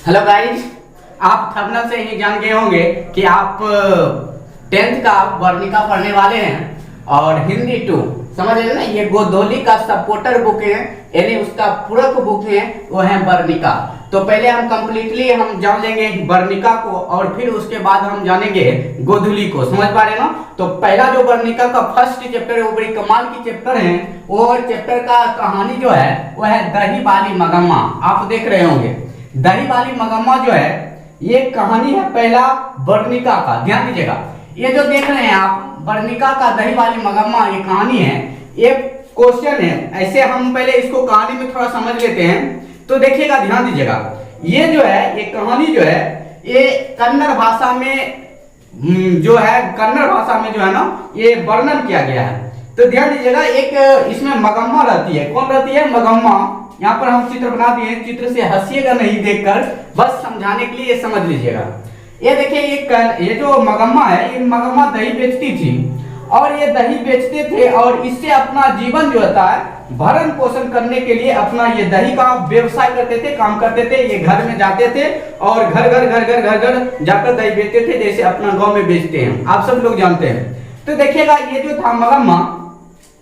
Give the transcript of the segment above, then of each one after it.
Hello guys, आप thumbnail से ही जान गए होंगे कि आप 10th का वर्णिका पढ़ने वाले हैं और हिंदी 2 समझ रहे ना। ये गोधोली का सपोर्टर बुक है, यानी उसका पूरक बुक है, वो है वर्णिका। तो पहले हम कंप्लीटली हम जान लेंगे वर्णिका को और फिर उसके बाद हम जानेंगे गोधूली को। समझ पा रहे ना। तो पहला जो वर्णिका का फर्स्ट चैप्टर है वो बड़ी कमाल की चैप्टर है। वो चैप्टर का कहानी जो है वो है दही बाली मगम्मा। आप देख रहे होंगे दही बाली मगम्मा जो है ये कहानी है पहला वर्णिका का। ध्यान दीजिएगा, ये जो देख रहे हैं आप वर्णिका का दही बाली मगम्मा ये कहानी है, ये क्वेश्चन है। ऐसे हम पहले इसको कहानी में थोड़ा समझ लेते हैं। तो देखिएगा, ध्यान दीजिएगा, ये जो है ये कहानी जो है ये कन्नड़ भाषा में जो है कन्नड़ भाषा में जो है ना ये वर्णन किया गया है। तो ध्यान दीजिएगा, एक इसमें मगम्मा रहती है। कौन रहती है? मगम्मा। यहाँ पर हम चित्र बना दिए, चित्र से हंसिएगा नहीं देखकर, बस समझाने के लिए ये समझ लीजिएगा। ये देखिए ये जो मगम्मा है ये मगम्मा दही बेचती थी और ये दही बेचते थे और इससे अपना जीवन जो होता है भरण पोषण करने के लिए अपना ये दही का व्यवसाय करते थे, काम करते थे। ये घर में जाते थे और घर घर जाकर दही बेचते थे, जैसे अपना गांव में बेचते हैं, आप सब लोग जानते हैं। तो देखिएगा ये जो था मगम्मा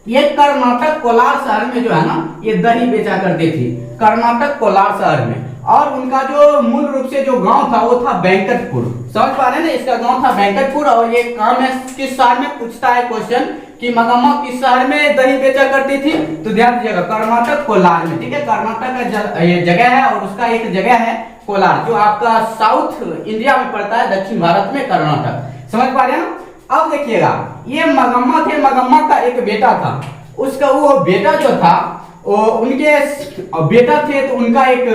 ये कर्नाटक कोलार शहर में जो है ना ये दही बेचा करती थी, कर्नाटक कोलार शहर में। और उनका जो मूल रूप से जो गांव था वो था वेंकटपुर। समझ पा रहे हैं ना, इसका गांव था वेंकटपुर। और ये काम है किस शहर में, पूछता है क्वेश्चन कि मगम्मा किस शहर में दही बेचा करती थी। तो ध्यान दीजिएगा कर्नाटक कोलार में। ठीक है, कर्नाटक का ये जगह है और उसका एक जगह है कोलार जो आपका साउथ इंडिया में पड़ता है, दक्षिण भारत में कर्नाटक। समझ पा रहे हैं। अब देखिएगा ये मगम्मा थे, मगम्मा का एक बेटा था। उसका वो बेटा जो था वो उनके बेटा थे तो उनका एक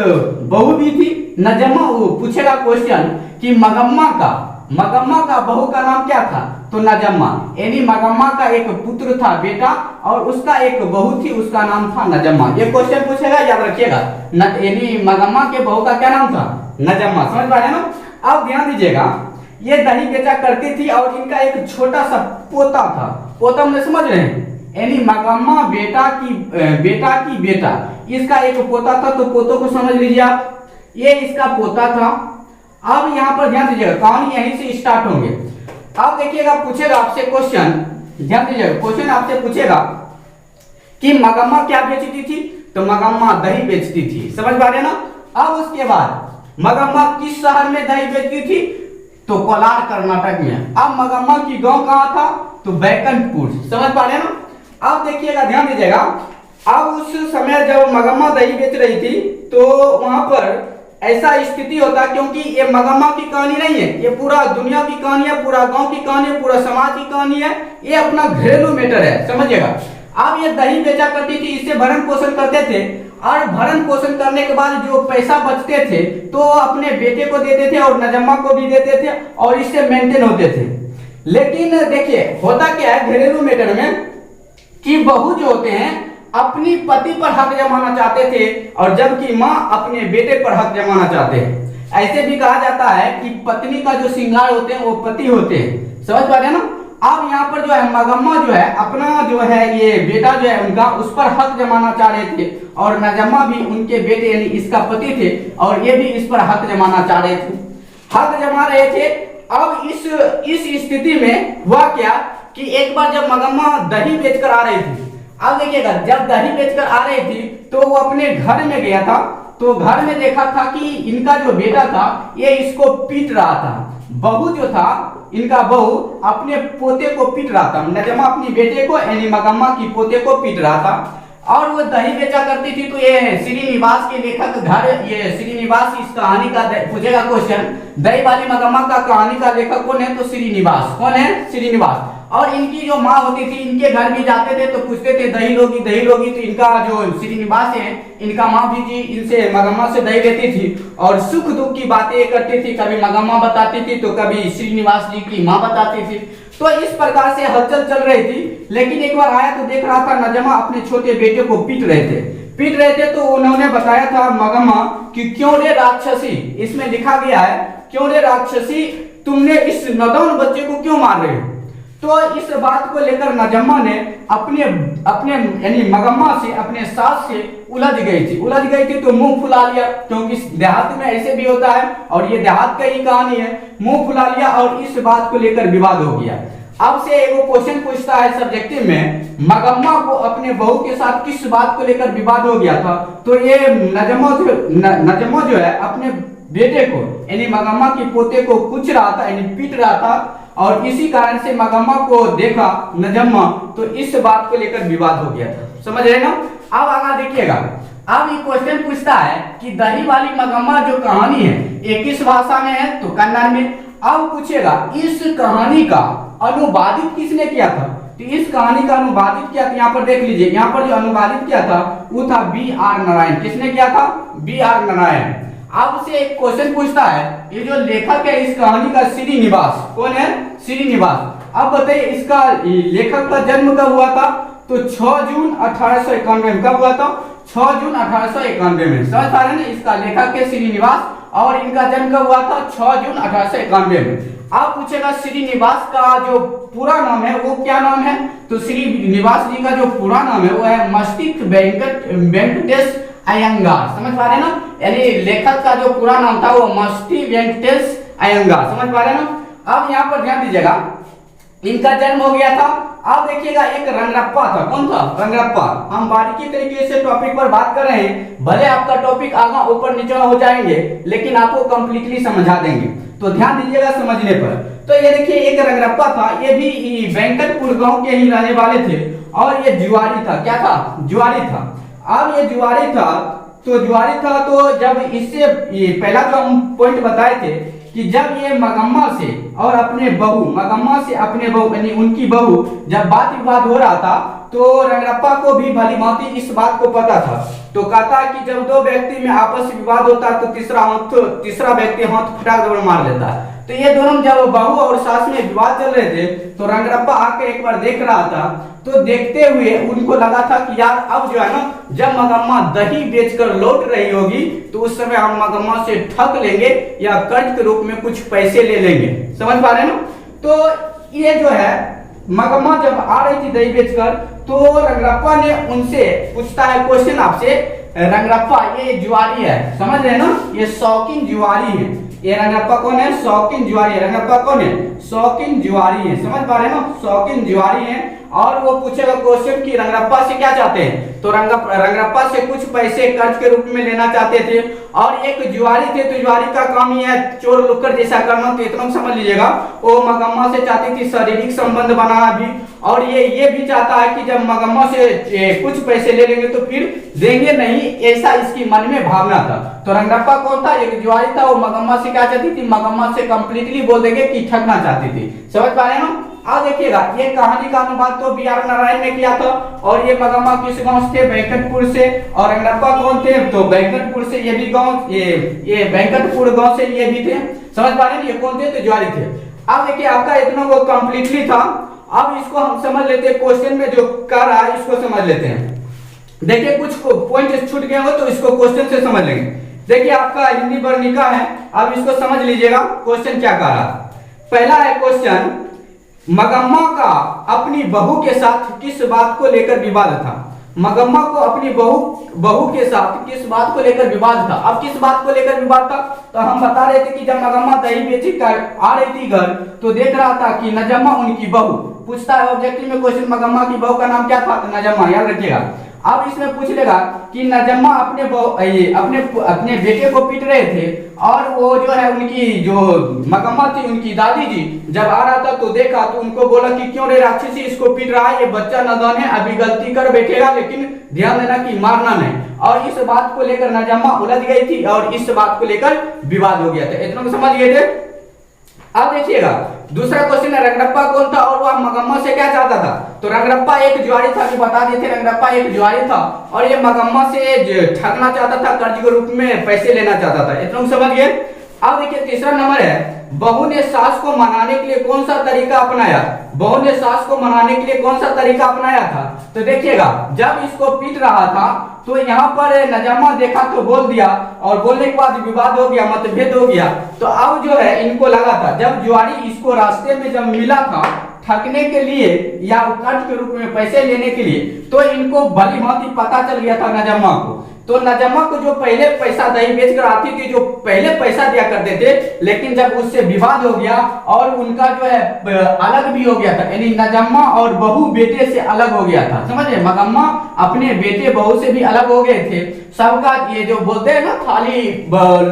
बहू भी थी नजम्मा। वो पूछेगा क्वेश्चन कि मगम्मा का बहू का नाम क्या था? तो नजम्मा। यानी मगम्मा का एक पुत्र था बेटा और उसका एक बहू थी, उसका नाम था नजम्मा। ये क्वेश्चन पूछेगा, याद रखिएगा। यानी मगम्मा के बहू का क्या नाम था? नजम्मा। समझ पा रहे हैं ना। अब ध्यान दीजिएगा, ये दही बेचा करती थी और इनका एक छोटा सा पोता था। पोता में समझ रहे हैं, यानी मगम्मा बेटा की बेटा, इसका एक पोता था। तो पोतों को समझ लीजिए आप, ये इसका पोता था। अब यहाँ पर ध्यान दीजिएगा, कहानी यहीं से स्टार्ट होंगे। अब देखिएगा पूछेगा आपसे क्वेश्चन, ध्यान दीजिएगा, क्वेश्चन आपसे पूछेगा कि मगम्मा क्या बेचती थी? तो मगम्मा दही बेचती थी। समझ पा रहे ना। अब उसके बाद मगम्मा किस शहर में दही बेचती थी? तो कोलार कर्नाटक में। अब मगम्मा की गांव कहाँ था? तो बैकुंठपुर। समझ पा रहे ना। अब देखिएगा, ध्यान दीजिएगा, अब उस समय जब मगम्मा दही बेच रही थी तो वहां पर ऐसा स्थिति होता, क्योंकि ये मगम्मा की कहानी नहीं है, ये पूरा दुनिया की कहानी है, पूरा गांव की कहानी है, पूरा समाज की कहानी है। ये अपना घरेलू मैटर है, समझिएगा। अब ये दही बेचा करती थी, इससे भरण पोषण करते थे और भरण पोषण करने के बाद जो पैसा बचते थे तो अपने बेटे को देते थे और नजम्मा को भी देते थे और इससे मेंटेन होते थे। लेकिन देखिए होता क्या है घरेलू मैटर में कि बहू जो होते हैं अपनी पति पर हक जमाना चाहते थे और जबकि माँ अपने बेटे पर हक जमाना चाहते हैं। ऐसे भी कहा जाता है कि पत्नी का जो श्रृंगार होते हैं वो पति होते हैं। समझ पा रहे हैं ना। अब यहाँ पर जो है मगम्मा जो है अपना जो है ये बेटा जो है उनका उस पर हक जमाना चाह रहे थे और नजम्मा भी उनके बेटे यानी इसका पति थे और ये भी इस पर हक जमाना चाह रहे थे, हक जमा रहे थे। अब इस स्थिति में हुआ क्या कि एक बार जब मगम्मा दही बेचकर आ रही थी, अब देखिएगा जब दही बेचकर आ रही थी तो वो अपने घर में गया था। तो घर में देखा था कि इनका जो बेटा था ये इसको पीट रहा था। बहू जो था इनका बहू अपने पोते को पीट रहा था, नजम्मा अपनी बेटे को यानी मगम्मा की पोते को पीट रहा था। और वो दही बेचा करती थी। तो ये श्रीनिवास के लेखक घर, ये श्रीनिवास इस कहानी का पूछेगा क्वेश्चन, दही बाली मगम्मा का कहानी का लेखक कौन है? तो श्रीनिवास। कौन है? श्रीनिवास। और इनकी जो माँ होती थी इनके घर भी जाते थे तो पूछते थे दही लोगी। तो इनका जो श्रीनिवास है इनका माँ भी जी इनसे मगम्मा से दही लेती थी और सुख दुख की बातें करती थी। कभी मगम्मा बताती थी तो कभी श्रीनिवास जी की माँ बताती थी। तो इस प्रकार से हलचल चल रही थी। लेकिन एक बार आया तो देख रहा था नजम्मा अपने छोटे बेटे को पीट रहे थे। तो उन्होंने बताया था मगम्मा कि क्यों रे राक्षसी, इसमें लिखा गया है क्यों रे राक्षसी तुमने इस नादान बच्चे को क्यों मार रहे हो? तो इस बात को लेकर नजम्मा ने अपने यानी मगम्मा से अपने सास से उलझ गई थी तो मुंह फुला लिया, क्योंकि देहात में ऐसे भी होता है और ये देहात का ही कहानी है। मुंह फुला लिया और इस बात को लेकर विवाद हो गया। अब से एगो क्वेश्चन पूछता है सब्जेक्टिव में, मगम्मा को अपने बहू के साथ किस बात को लेकर विवाद हो गया था? तो ये नजमा जो है अपने बेटे को यानी मगम्मा के पोते को कुछ रहा था, यानी पीट रहा था, और इसी कारण से मगम्मा को देखा नजम्मा तो इस बात को लेकर विवाद हो गया था। समझ रहे ना? अब आगे देखिएगा, अब ये क्वेश्चन पूछता है कि दही वाली मगम्मा जो कहानी है ये किस भाषा में है? तो कन्नड़ में। अब पूछेगा इस कहानी का अनुवादित किसने किया था? तो इस कहानी का अनुवादित किया था, यहाँ पर देख लीजिए, यहाँ पर जो अनुवादित किया था वो था B.R. नारायण। किसने किया था? B.R. नारायण। अब से एक क्वेश्चन पूछता है, ये जो लेखक है इस कहानी का श्रीनिवास, कौन है? श्रीनिवास। अब बताइए इसका लेखक का जन्म कब हुआ था? तो 6 जून 1891 में। कब हुआ था? 6 जून 1891 में। समझ पा रहे हैं? इसका लेखक है श्रीनिवास और इनका जन्म कब हुआ था? 6 जून 1891 में। अब पूछेगा श्रीनिवास का जो पूरा नाम है वो क्या नाम है? तो श्रीनिवास जी का जो पूरा नाम है वो है मस्तिष्क वेंकटेश अयंगार। समझ पा रहे हैं ना? यानी लेखक का जो पूरा नाम था वो मस्तिष्क वेंकटेश अयंगार। समझ पा रहे हैं ना? अब यहाँ पर ध्यान दीजिएगा, इनका जन्म हो गया था। अब देखिएगा एक रंगरप्पा था। कौन था? रंगरप्पा। हम बारीकी तरीके से टॉपिक पर बात कर रहे हैं, भले आपका टॉपिक आगा ऊपर नीचे हो जाएंगे लेकिन आपको कंप्लीटली समझा देंगे, तो ध्यान दीजिएगा समझने पर। तो ये देखिए एक रंगरप्पा था, ये भी वेंकटपुर गांव के ही रहने वाले थे और ये जुआरी था। क्या था? जुआरी था। अब ये जुआरी था तो जब इससे ये पहला जो हम पॉइंट बताए थे कि जब ये मगम्मा से अपने बहू यानी उनकी बहू जब बात विवाद हो रहा था तो रंगरप्पा को भी भली भांति इस बात को पता था। तो कहता है कि जब दो व्यक्ति में आपस विवाद होता है तो तीसरा व्यक्ति हाथ फटाक दौड़ मार लेता है। तो ये दोनों जब बहू और सास में विवाद चल रहे थे तो रंगरप्पा आके एक बार देख रहा था, तो देखते हुए उनको लगा था कि यार अब जो है ना, जब मगम्मा दही बेचकर लौट रही होगी तो उस समय हम मगम्मा से ठग लेंगे या कर्ज के रूप में कुछ पैसे ले लेंगे। समझ पा रहे हैं ना? तो ये जो है मगम्मा जब आ रही थी दही बेचकर तो रंगरप्पा ने उनसे पूछता है क्वेश्चन आपसे, रंगरप्पा ये जुआरी है, समझ रहे हैं ना, ये शौकीन जुआरी है। ये रंगरप्पा कौन है? शौकीन जुआरी है। रंगरप्पा कौन है? शौकीन जुआरी है। समझ पा रहे हैं ना? शौकीन जुआरी है। और वो पूछेगा क्वेश्चन कि रंगरप्पा से क्या चाहते हैं? तो रंगरप्पा से कुछ पैसे कर्ज के रूप में लेना चाहते थे। और एक जुआरी थे तो जुआरी का काम ही है चोर लुक्कर जैसा करना, तो इतना समझ लीजिएगा। वो मगम्मा से चाहती थी शारीरिक संबंध बनाना भी, और ये भी चाहता है कि जब मगम्मा से कुछ पैसे ले लेंगे तो फिर देंगे नहीं, ऐसा इसकी मन में भावना था। तो रंगरप्पा कौन था? एक जुआरी था। वो मगम्मा से क्या चाहती थी? मगम्मा से कंप्लीटली बोल देंगे कि ठगना चाहती थी। समझ पा रहे हैं ना? अब देखिएगा ये कहानी का अनुवाद तो B.R. नारायण ने किया था। और ये मगम्मा किस गांव से? वेंकटपुर से। और रंगरप्पा कौन थे? तो वेंकटपुर से। ये भी गांव ये वेंकटपुर गांव से ये भी थे। समझ पा रहे हैं? ये कौन थे? तो जुआरी थे। अब देखिए आपका इतना वो कंप्लीटली था। अब इसको हम समझ लेते हैं, क्वेश्चन में जो कर रहा है इसको समझ लेते हैं। देखिए कुछ पॉइंट छूट गए हो तो इसको क्वेश्चन से समझ लेंगे। देखिए आपका हिंदी वर्णिका है, अब इसको समझ लीजिएगा क्वेश्चन क्या कर रहा है। पहला है क्वेश्चन, मगम्मा का अपनी बहू के साथ किस बात को लेकर विवाद था? मगम्मा को अपनी बहू के साथ किस बात को लेकर विवाद था? अब किस बात को लेकर विवाद था? तो हम बता रहे थे कि जब मगम्मा दही बेची कर आ रही थी घर तो देख रहा था कि नजम्मा उनकी बहू, पूछता है ऑब्जेक्टिव में क्वेश्चन, मगम्मा की बहू का नाम क्या था? तो नजम्मा, याद रखिएगा। अब इसमें पूछ लेगा कि नजम्मा अपने बेटे को पीट रहे थे और वो जो है उनकी जो मगम्मा थी उनकी दादी जी जब आ रहा था तो देखा तो उनको बोला कि क्यों रे राक्षसी इसको पीट रहा है, ये बच्चा नादान है, अभी गलती कर बैठेगा लेकिन ध्यान देना कि मारना नहीं। और इस बात को लेकर नजम्मा उलझ गई थी और इस बात को लेकर विवाद हो गया था। इतना को समझ गए थे? अब देखिएगा दूसरा क्वेश्चन है, रंगरप्पा कौन था और वह मगम्मा से क्या चाहता था? तो रंगरप्पा एक जुआरी था, जो बता दिए थे रंगरप्पा एक जुआरी था और ये मगम्मा से ठगना चाहता था, कर्ज के रूप में पैसे लेना चाहता था। इतना समझ गए? अब देखिए तीसरा नंबर है, बहू ने सास को मनाने के लिए कौन सा तरीका अपनाया? बहू ने सास को मनाने के लिए कौन सा तरीका अपनाया था? तो देखिएगा जब इसको पीट रहा था तो यहाँ पर नजम्मा देखा तो बोल दिया और बोलने के बाद विवाद हो गया, मतभेद हो गया। तो अब जो है इनको लगा था, जब जुआरी इसको रास्ते में जब मिला था ठगने के लिए या कर्ज के रूप में पैसे लेने के लिए, तो इनको भली भांति पता चल गया था नजम्मा को। तो नजम्मा को जो पहले पैसा दही बेच कर आती थी, जो पहले पैसा दिया करते थे, लेकिन जब उससे विवाद हो गया और उनका जो है अलग भी हो गया था, यानी नजम्मा और बहू बेटे से अलग हो गया था, समझे। मगम्मा अपने बेटे बहू से भी अलग हो गए थे, सबका ये जो बोलते हैं ना थाली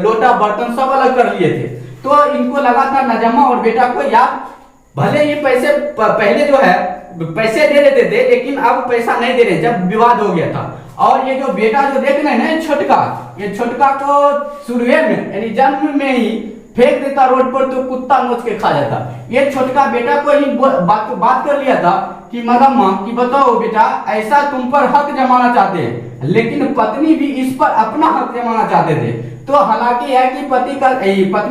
लोटा बर्तन सब अलग कर लिए थे। तो इनको लगा था नजम्मा और बेटा को, यार भले ये पैसे पहले जो है पैसे दे देते थे, लेकिन अब पैसा नहीं दे रहे, जब विवाद हो गया था। और ये जो बेटा जो देख रहे हैं छोटका, ये छोटका को शुरुए में यानी जन्म में ही फेंक देता रोड पर, तो कुत्ता नोच के खा जाता। ये छोटका बेटा को ही बात कर लिया था कि मगम्मा कि बताओ बेटा, ऐसा तुम पर हक जमाना चाहते हैं, लेकिन पत्नी भी इस पर अपना हक जमाना चाहते थे। तो हालांकि है कि पत्नी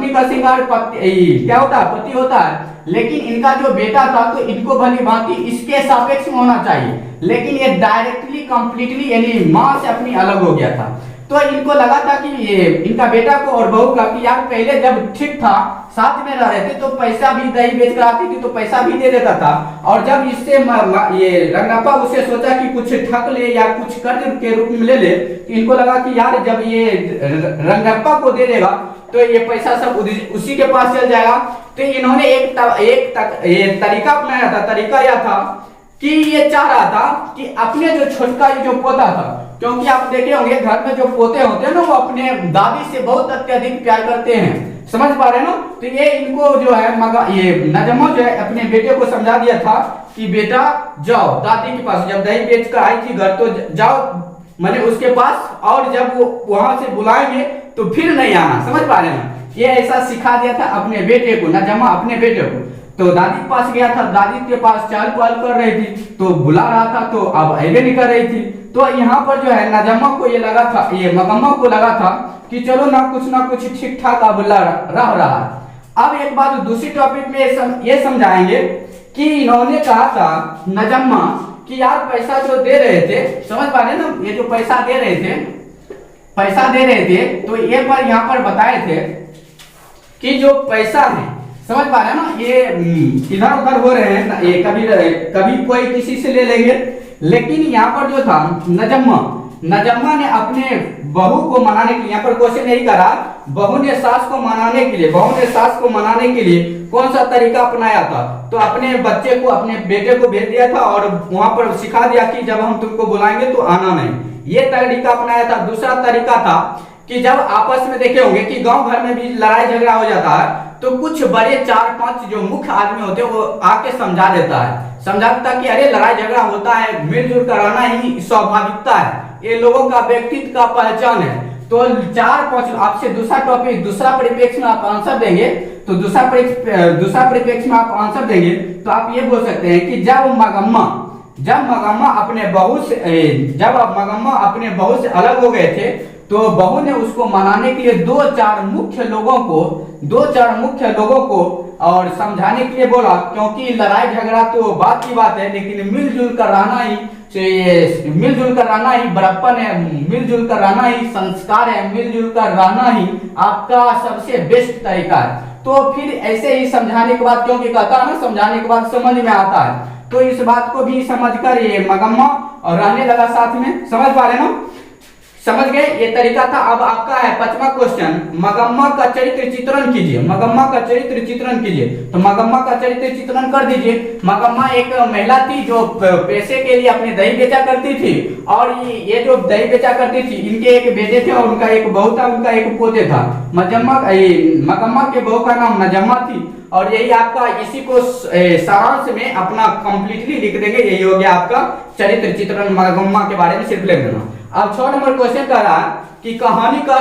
का श्रृंगार क्या होता है, पति होता है, लेकिन इनका जो बेटा था तो इनको भली भांति इसके सापेक्ष में होना चाहिए, लेकिन ये डायरेक्टली कंप्लीटली यानी माँ से अपनी अलग हो गया था। तो इनको लगा था कि ये इनका बेटा को और बहू का कि यार पहले जब ठीक था साथ में रह रहे थे तो पैसा भी दही बेच कर आती थी तो पैसा भी दे देता था, और जब इससे ये रंगप्पा उसे सोचा कि कुछ ठग ले या कुछ कर्ज के रूप में ले ले, तो इनको लगा कि यार जब ये रंगप्पा को दे देगा तो ये पैसा सब उसी के पास चल जाएगा। तो इन्होंने एक तरीका अपनाया था। तरीका यह था कि ये चाह रहा था कि अपने जो छोटका जो पोता था, क्योंकि आप देखे होंगे घर में जो पोते होते हैं ना वो अपने दादी से बहुत अत्यधिक प्यार करते हैं, समझ पा रहे हैं ना। तो ये इनको जो है ये नजम्मा जो है अपने बेटे को समझा दिया था कि बेटा जाओ दादी के पास, जब दही बेच कर आई थी घर तो जाओ मैंने उसके पास, और जब वो वहां से बुलाएंगे तो फिर नहीं आना, समझ पा रहे हैं। ये ऐसा सिखा दिया था अपने बेटे को, नजम्मा अपने बेटे को। तो दादी के पास गया था, दादी के पास चहल पहल कर रही थी तो बुला रहा था, तो अब आगे नहीं कर रही थी। तो यहाँ पर जो है नजम्मा को ये लगा था, ये मगम्मा को लगा था कि चलो ना कुछ ठीक ठाक अब रह रहा है। अब एक बात दूसरी टॉपिक में ये समझाएंगे कि इन्होंने कहा था नजम्मा कि यार पैसा जो दे रहे थे, समझ पा रहे ना, ये जो पैसा दे रहे थे तो ये पर यहाँ पर बताए थे कि जो पैसा है, समझ पा रहे हैं ना, ये इधर उधर हो रहे हैं, ये कभी कोई किसी से ले लेंगे, लेकिन यहाँ पर जो था नजम्मा ने अपने बहू को मनाने के लिए, यहाँ पर क्वेश्चन यही करा, बहू ने सास को मनाने के लिए कौन सा तरीका अपनाया था। तो अपने बच्चे को, अपने बेटे को भेज दिया था और वहां पर सिखा दिया कि जब हम तुमको बुलाएंगे तो आना नहीं, ये तरीका अपनाया था। दूसरा तरीका था कि जब आपस में देखे होंगे कि गांव घर में भी लड़ाई झगड़ा हो जाता है तो कुछ बड़े 4-5 जो मुख्य आदमी होते हैं वो आके समझा देता है कि अरे लड़ाई झगड़ा होता है, मिलजुल कर रहना ही स्वाभाविकता है, ये लोगों का व्यक्तित्व का पहचान है। तो 4-5 आपसे दूसरा परिप्रेक्ष्य में आप आंसर देंगे, तो दूसरा परिप्रेक्ष्य में आप आंसर देंगे तो आप ये बोल सकते हैं कि जब मगम्मा अपने बहू से अलग हो गए थे तो बहू ने उसको मनाने के लिए 2-4 मुख्य लोगों को और समझाने के लिए बोला, क्योंकि लड़ाई झगड़ा तो बात की बात है, लेकिन मिलजुल कर रहना ही बड़प्पन है, मिलजुल कर रहना ही संस्कार है, मिलजुल कर रहना ही आपका सबसे बेस्ट तरीका है। तो फिर ऐसे ही समझाने के बाद, क्योंकि कहता है ना समझाने के बाद समझ में आता है, तो इस बात को भी समझकर ये मगम्मा और रहने लगा साथ में, समझ पा रहे ना, समझ गए, ये तरीका था। अब आपका है 5वां क्वेश्चन, मगम्मा का चरित्र चित्रण कीजिए। तो मगम्मा का चरित्र चित्रण कर दीजिए। मगम्मा एक महिला थी जो पैसे के लिए अपने दही बेचा करती थी, और ये जो दही बेचा करती थी, इनके एक बेटे थे और उनका एक बहू था, उनका एक पोते था। मगम्मा के बहू का नाम नजम्मा थी, और यही आपका इसी को सारांश में अपना कंप्लीटली लिख देंगे। यही हो गया आपका चरित्र चित्रण, मगम्मा के बारे में सिर्फ लिख देना। अब 6 नंबर क्वेश्चन कर रहा है कि कहानी का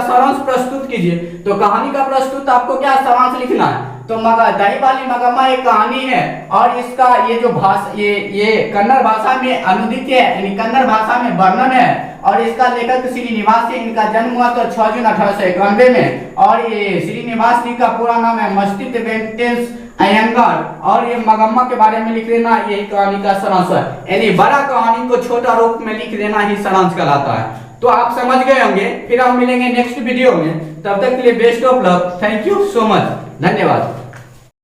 सारांश प्रस्तुत कीजिए। तो कहानी का प्रस्तुत आपको क्या सारांश लिखना है, तो दही वाली मगम्मा एक कहानी है, और इसका ये जो भाषा ये कन्नड़ भाषा में अनुदित है, यानी कन्नड़ भाषा में वर्णन है, और इसका लेखक श्रीनिवास है। इनका जन्म हुआ तो 6 जून 1891 में, और ये श्रीनिवास जी का पूरा नाम है मस्तिष्क वेंकटेश अयंगार, और ये मगम्मा के बारे में लिख देना, यही कहानी का सारांश है। यानी बड़ा कहानी को छोटा रूप में लिख देना ही सारांश कहलाता है। तो आप समझ गए होंगे। फिर हम मिलेंगे नेक्स्ट वीडियो में, तब तक के लिए best of luck. Thank you so much, धन्यवाद।